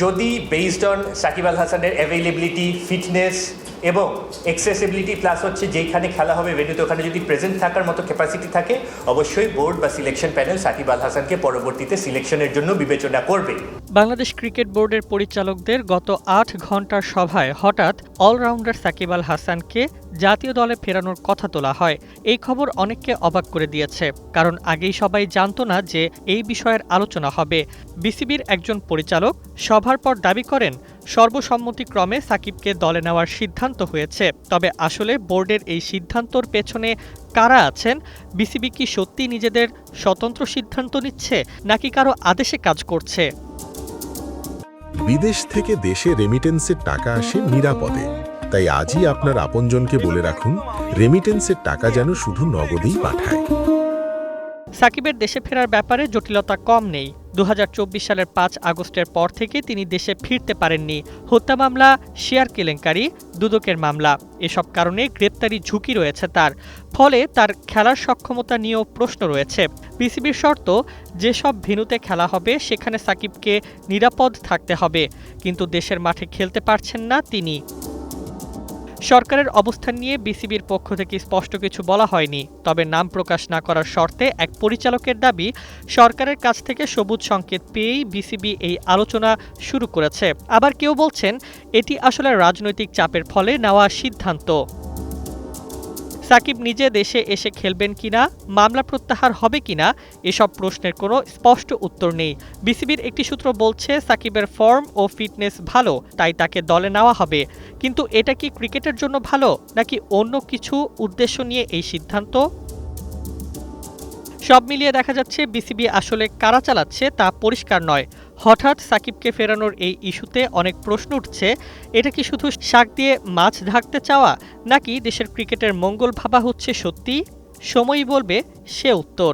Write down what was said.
যদি based on Shakib Al হাসানের availability, fitness এবং অ্যাক্সেসিবিলিটি প্লাস হচ্ছে যেখানে খেলা হবে ভেন্যুতে ওখানে যদি প্রেজেন্ট থাকার মতো ক্যাপাসিটি থাকে, অবশ্যই বোর্ড বা সিলেকশন প্যানেল সাকিব আল হাসানকে পরবর্তীতে সিলেকশনের জন্য বিবেচনা করবে। বাংলাদেশ ক্রিকেট বোর্ডের পরিচালকদের গত ৮ ঘন্টার সভায় হঠাৎ অলরাউন্ডার সাকিব আল হাসানকে জাতীয় দলে ফেরানোর কথা তোলা হয়। এই খবর অনেককে অবাক করে দিয়েছে, কারণ আগেই সবাই জানত না যে এই বিষয়ের আলোচনা হবে। বিসিবির একজন পরিচালক সভার পর দাবি করেন সর্বসম্মতিক্রমে সাকিবকে দলে নেওয়ার সিদ্ধান্ত হয়েছে। তবে আসলে বোর্ডের এই সিদ্ধান্তর পেছনে কারা আছেন? বিসিবি কি সত্যি নিজেদের স্বতন্ত্র সিদ্ধান্ত নিচ্ছে নাকি কারো আদেশে কাজ করছে? বিদেশ থেকে দেশে রেমিটেন্সের টাকা আসে নিরাপদে, তাই আজই আপনার আপনজনকে বলে রাখুন রেমিটেন্সের টাকা যেন শুধু নগদেই পাঠায়। সাকিবের দেশে ফেরার ব্যাপারে জটিলতা কম নেই। ২০২৪ সালের ৫ আগস্টের পর থেকে তিনি দেশে ফিরতে পারেননি। হত্যা মামলা, শেয়ার কেলেঙ্কারি, দুদকের মামলা, এসব কারণে গ্রেপ্তারি ঝুঁকি রয়েছে তার। ফলে তার খেলার সক্ষমতা নিয়েও প্রশ্ন রয়েছে। বিসিবির শর্ত, যেসব ভেন্যুতে খেলা হবে সেখানে সাকিবকে নিরাপদ থাকতে হবে, কিন্তু দেশের মাঠে খেলতে পারছেন না তিনি। সরকারের অবস্থান নিয়ে বিসিবির পক্ষ থেকে স্পষ্ট কিছু বলা হয়নি। তবে নাম প্রকাশ না করার শর্তে এক পরিচালকের দাবি, সরকারের কাছ থেকে সবুজ সংকেত পেয়েই বিসিবি এই আলোচনা শুরু করেছে। আবার কেউ বলছেন এটি আসলে রাজনৈতিক চাপের ফলে নেওয়া সিদ্ধান্ত। সাকিব নিজে দেশে এসে খেলবেন কিনা, মামলা প্রত্যাহার হবে কিনা, এসব প্রশ্নের কোনো স্পষ্ট উত্তর নেই। বিসিবির একটি সূত্র বলছে সাকিবের ফর্ম ও ফিটনেস ভালো, তাই তাকে দলে নেওয়া হবে। কিন্তু এটা কি ক্রিকেটের জন্য ভালো নাকি অন্য কিছু উদ্দেশ্য নিয়ে এই সিদ্ধান্ত? সব মিলিয়ে দেখা যাচ্ছে বিসিবি আসলে কারা চালাচ্ছে তা পরিষ্কার নয়। হঠাৎ সাকিবকে ফেরানোর এই ইস্যুতে অনেক প্রশ্ন উঠছে। এটা কি শুধু শাক দিয়ে মাছ ঢাকতে চাওয়া, নাকি দেশের ক্রিকেটের মঙ্গল ভাবা হচ্ছে সত্যি? সময়ই বলবে সে উত্তর।